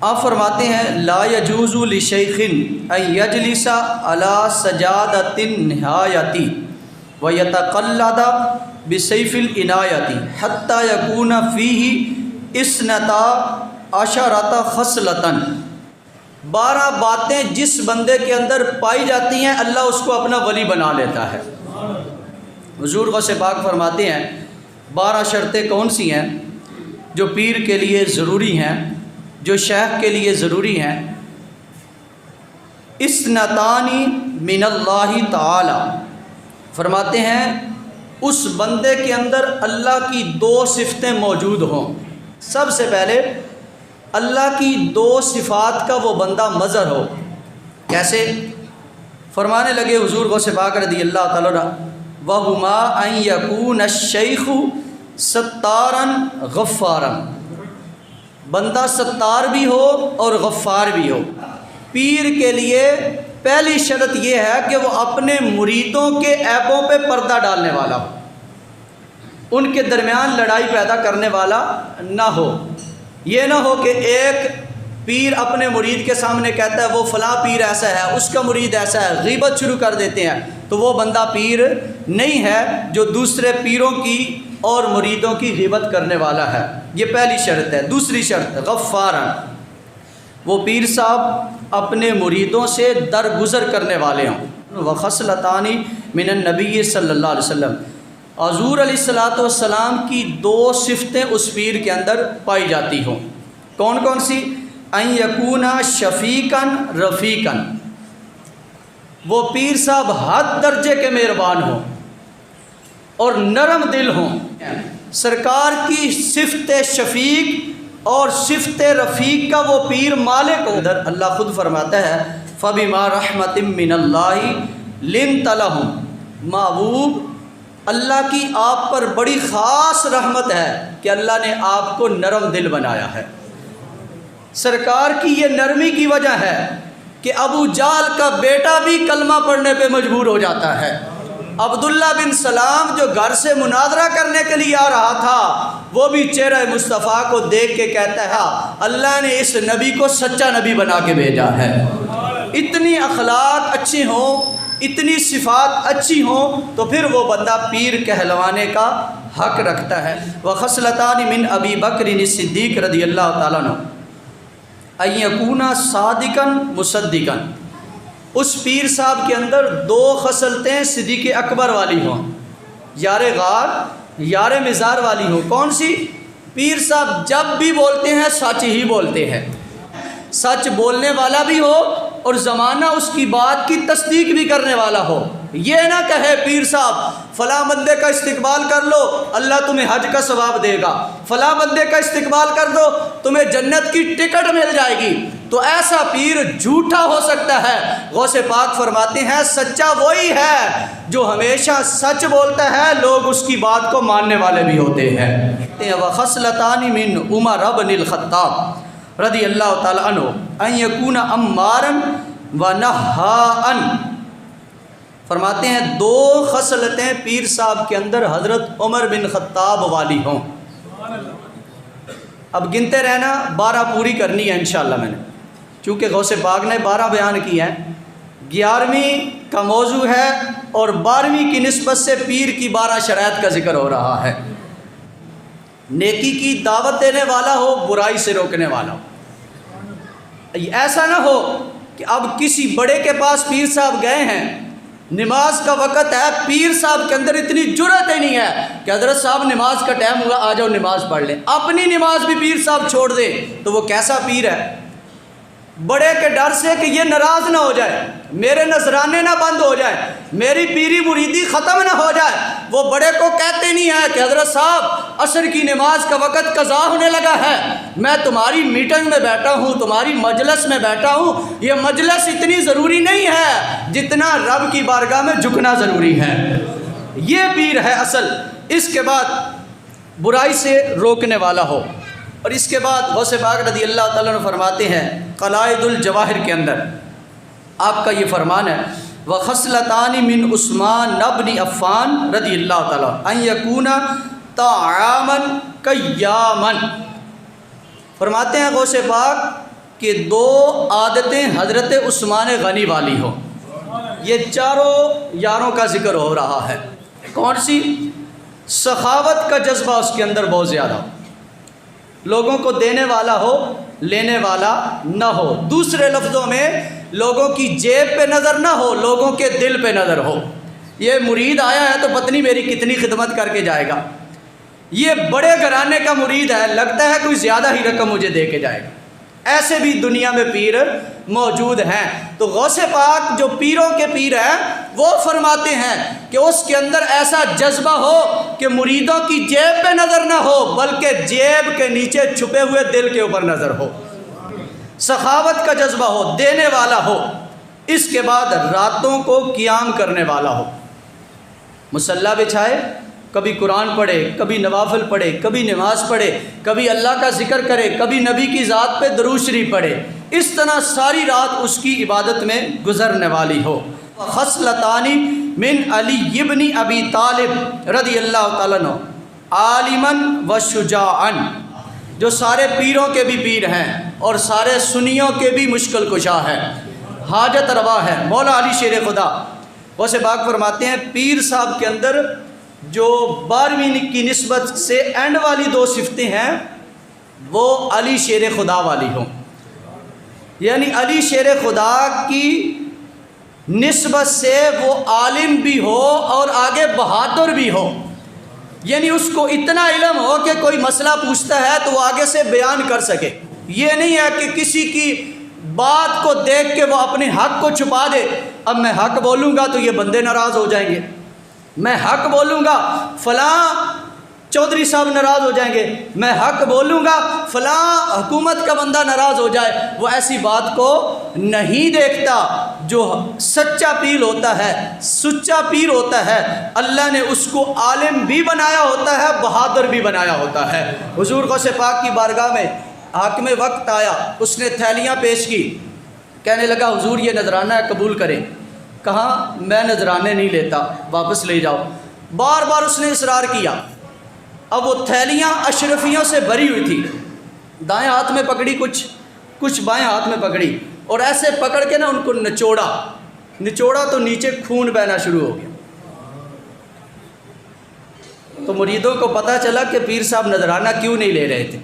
آپ فرماتے ہیں لا یجوز لشیخ ان یجلس علی سجادۃ النہایتی ویتقلد بسیف العنایتی حتی یکون فیہ اثنتا عشرۃ خصلۃ۔ 12 باتیں جس بندے کے اندر پائی جاتی ہیں اللہ اس کو اپنا ولی بنا لیتا ہے۔ حضور غوث پاک فرماتے ہیں 12 شرطیں کون سی ہیں جو پیر کے لیے ضروری ہیں، جو شیخ کے لیے ضروری ہیں؟ اثنتانی من اللہ تعالی، فرماتے ہیں اس بندے کے اندر اللہ کی 2 صفتیں موجود ہوں۔ سب سے پہلے اللہ کی 2 صفات کا وہ بندہ مظہر ہو۔ کیسے؟ فرمانے لگے حضور غوث پاک رضی اللہ تعالیٰ عنہ وَهُمَا أَن يَكُونَ الشَّيْخُ سَتَّارًا غَفَّارًا، بندہ ستار بھی ہو اور غفار بھی ہو۔ پیر کے لیے پہلی شرط یہ ہے کہ وہ اپنے مریدوں کے عیبوں پہ پردہ ڈالنے والا ہو، ان کے درمیان لڑائی پیدا کرنے والا نہ ہو۔ یہ نہ ہو کہ ایک پیر اپنے مرید کے سامنے کہتا ہے وہ فلاں پیر ایسا ہے، اس کا مرید ایسا ہے، غیبت شروع کر دیتے ہیں، تو وہ بندہ پیر نہیں ہے جو دوسرے پیروں کی اور مریدوں کی غیبت کرنے والا ہے۔ یہ پہلی شرط ہے۔ دوسری شرط غفارن، وہ پیر صاحب اپنے مریدوں سے درگزر کرنے والے ہوں۔ وخصلتان من النبی صلی اللہ علیہ وسلم، حضور علیہ السلام کی 2 صفتیں اس پیر کے اندر پائی جاتی ہوں۔ کون کون سی؟ ان یکون شفیقا رفیقا، وہ پیر صاحب حد درجے کے مہربان ہوں اور نرم دل ہوں۔ سرکار کی صفت شفیق اور صفت رفیق کا وہ پیر مالک ہو۔ ادھر اللہ خود فرماتا ہے فَبِمَا رَحْمَةٍ مِّنَ اللَّهِ لِنْتَ لَهُمْ، محبوب اللہ کی آپ پر بڑی خاص رحمت ہے کہ اللہ نے آپ کو نرم دل بنایا ہے۔ سرکار کی یہ نرمی کی وجہ ہے کہ ابو جہل کا بیٹا بھی کلمہ پڑھنے پہ مجبور ہو جاتا ہے۔ عبداللہ بن سلام جو گھر سے مناظرہ کرنے کے لیے آ رہا تھا، وہ بھی چہرہ مصطفیٰ کو دیکھ کے کہتا ہے اللہ نے اس نبی کو سچا نبی بنا کے بھیجا ہے۔ اتنی اخلاق اچھی ہوں، اتنی صفات اچھی ہوں تو پھر وہ بندہ پیر کہلوانے کا حق رکھتا ہے۔ وخصلتان من ابی بکر الصدیق رضی اللہ تعالیٰ عنہ ان یکون صادقا مصدقا، اس پیر صاحب کے اندر 2 خصلتیں صدیق اکبر والی ہوں، یار غار یار مزار والی ہوں۔ کون سی؟ پیر صاحب جب بھی بولتے ہیں سچ ہی بولتے ہیں، سچ بولنے والا بھی ہو اور زمانہ اس کی بات کی تصدیق بھی کرنے والا ہو۔ یہ نہ کہے پیر صاحب فلاں بندے کا استقبال کر لو اللہ تمہیں حج کا ثواب دے گا، فلاں بندے کا استقبال کر دو تمہیں جنت کی ٹکٹ مل جائے گی، تو ایسا پیر جھوٹا ہو سکتا ہے۔ غوث پاک فرماتے ہیں سچا وہی ہے جو ہمیشہ سچ بولتا ہے، لوگ اس کی بات کو ماننے والے بھی ہوتے ہیں۔ وخصلتان من عمر بن الخطاب رضی اللہ تعالی عنہ ان یکون امارا ونہاء، فرماتے ہیں 2 خصلتیں پیر صاحب کے اندر حضرت عمر بن خطاب والی ہوں۔ اب گنتے رہنا، 12 پوری کرنی ہے انشاءاللہ میں نے، چونکہ غوث پاک نے 12 بیان کی ہیں، 11ویں کا موضوع ہے اور 12ویں کی نسبت سے پیر کی 12 شرائط کا ذکر ہو رہا ہے۔ نیکی کی دعوت دینے والا ہو، برائی سے روکنے والا ہو۔ ایسا نہ ہو کہ اب کسی بڑے کے پاس پیر صاحب گئے ہیں، نماز کا وقت ہے، پیر صاحب کے اندر اتنی جرأت ہی نہیں ہے کہ حضرت صاحب نماز کا ٹائم ہوا آ جاؤ نماز پڑھ لیں، اپنی نماز بھی پیر صاحب چھوڑ دے تو وہ کیسا پیر ہے؟ بڑے کے ڈر سے کہ یہ ناراض نہ ہو جائے، میرے نذرانے نہ بند ہو جائے، میری پیری مریدی ختم نہ ہو جائے، وہ بڑے کو کہتے نہیں ہے کہ حضرت صاحب عصر کی نماز کا وقت قضا ہونے لگا ہے، میں تمہاری میٹنگ میں بیٹھا ہوں، تمہاری مجلس میں بیٹھا ہوں، یہ مجلس اتنی ضروری نہیں ہے جتنا رب کی بارگاہ میں جھکنا ضروری ہے۔ یہ پیر ہے اصل۔ اس کے بعد برائی سے روکنے والا ہو، اور اس کے بعد غوث پاک رضی اللہ تعالیٰ عنہ فرماتے ہیں قلائد الجواہر کے اندر آپ کا یہ فرمان ہے وخصلتان من عثمان بن عفان رضی اللہ تعالیٰ ان یکون طعاما قیاما، فرماتے ہیں غوث پاک کہ دو عادتیں حضرت عثمان غنی والی ہوں۔ یہ چاروں یاروں کا ذکر ہو رہا ہے۔ کون سی؟ سخاوت کا جذبہ اس کے اندر بہت زیادہ، لوگوں کو دینے والا ہو، لینے والا نہ ہو۔ دوسرے لفظوں میں لوگوں کی جیب پہ نظر نہ ہو، لوگوں کے دل پہ نظر ہو۔ یہ مرید آیا ہے تو پتہ نہیں میری کتنی خدمت کر کے جائے گا، یہ بڑے گھرانے کا مرید ہے، لگتا ہے کوئی زیادہ ہی رقم مجھے دے کے جائے گا۔ ایسے بھی دنیا میں پیر موجود ہیں۔ تو غوث پاک جو پیروں کے پیر ہیں وہ فرماتے ہیں کہ اس کے اندر ایسا جذبہ ہو کہ مریدوں کی جیب پہ نظر نہ ہو، بلکہ جیب کے نیچے چھپے ہوئے دل کے اوپر نظر ہو۔ سخاوت کا جذبہ ہو، دینے والا ہو۔ اس کے بعد راتوں کو قیام کرنے والا ہو، مصلی بچھائے، کبھی قرآن پڑھے، کبھی نوافل پڑھے، کبھی نماز پڑھے، کبھی اللہ کا ذکر کرے، کبھی نبی کی ذات پہ درود شریف پڑھے۔ اس طرح ساری رات اس کی عبادت میں گزرنے والی ہو۔ خصلتانی من علی ابن ابی طالب رضی اللہ تعالیٰ عنہ عالما و شجاعا، جو سارے پیروں کے بھی پیر ہیں اور سارے سنیوں کے بھی مشکل کشا ہے، حاجت روا ہے، مولا علی شیر خدا۔ غوث پاک فرماتے ہیں پیر صاحب کے اندر جو 12ویں کی نسبت سے اینڈ والی دو صفتیں ہیں وہ علی شیر خدا والی ہوں، یعنی علی شیر خدا کی نسبت سے وہ عالم بھی ہو اور آگے بہادر بھی ہو، یعنی اس کو اتنا علم ہو کہ کوئی مسئلہ پوچھتا ہے تو وہ آگے سے بیان کر سکے۔ یہ نہیں ہے کہ کسی کی بات کو دیکھ کے وہ اپنے حق کو چھپا دے، اب میں حق بولوں گا تو یہ بندے ناراض ہو جائیں گے، میں حق بولوں گا فلاں چودھری صاحب ناراض ہو جائیں گے، میں حق بولوں گا فلاں حکومت کا بندہ ناراض ہو جائے۔ وہ ایسی بات کو نہیں دیکھتا۔ جو سچا پیر ہوتا ہے، سچا پیر ہوتا ہے، اللہ نے اس کو عالم بھی بنایا ہوتا ہے، بہادر بھی بنایا ہوتا ہے۔ حضور غوث پاک کی بارگاہ میں حاکم وقت آیا، اس نے تھیلیاں پیش کی، کہنے لگا حضور یہ نذرانہ ہے، قبول کریں۔ کہا میں نذرانے نہیں لیتا، واپس لے جاؤ۔ بار بار اس نے اصرار کیا۔ اب وہ تھیلیاں اشرفیوں سے بھری ہوئی تھی، دائیں ہاتھ میں پکڑی کچھ بائیں ہاتھ میں پکڑی، اور ایسے پکڑ کے نا ان کو نچوڑا تو نیچے خون بہنا شروع ہو گیا۔ تو مریدوں کو پتہ چلا کہ پیر صاحب نذرانہ کیوں نہیں لے رہے تھے۔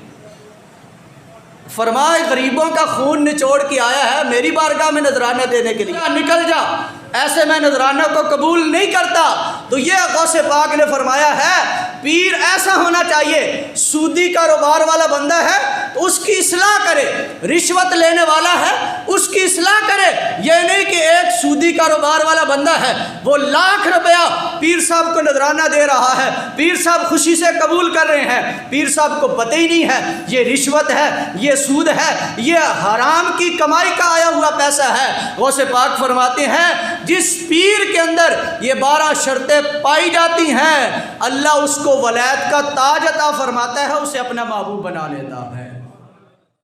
فرمائے غریبوں کا خون نچوڑ کے آیا ہے میری بارگاہ میں نذرانہ دینے کے لیے، نکل جا، ایسے میں نذرانہ کو قبول نہیں کرتا۔ تو یہ غوث پاک نے فرمایا ہے پیر ایسا ہونا چاہیے، سودی کاروبار والا بندہ ہے تو اس کی اصلاح کرے، رشوت لینے والا ہے اس کی اصلاح کرے۔ یہ نہیں کہ ایک سودی کاروبار والا بندہ ہے، وہ لاکھ روپیہ پیر صاحب کو نذرانہ دے رہا ہے، پیر صاحب خوشی سے قبول کر رہے ہیں، پیر صاحب کو پتہ ہی نہیں ہے یہ رشوت ہے، یہ سود ہے، یہ حرام کی کمائی کا آیا ہوا پیسہ ہے۔ غوث پاک فرماتے ہیں جس پیر کے اندر یہ 12 شرطیں پائی جاتی ہیں، اللہ اس کو ولایت کا تاج عطا فرماتا ہے، اسے اپنا محبوب بنا لیتا ہے۔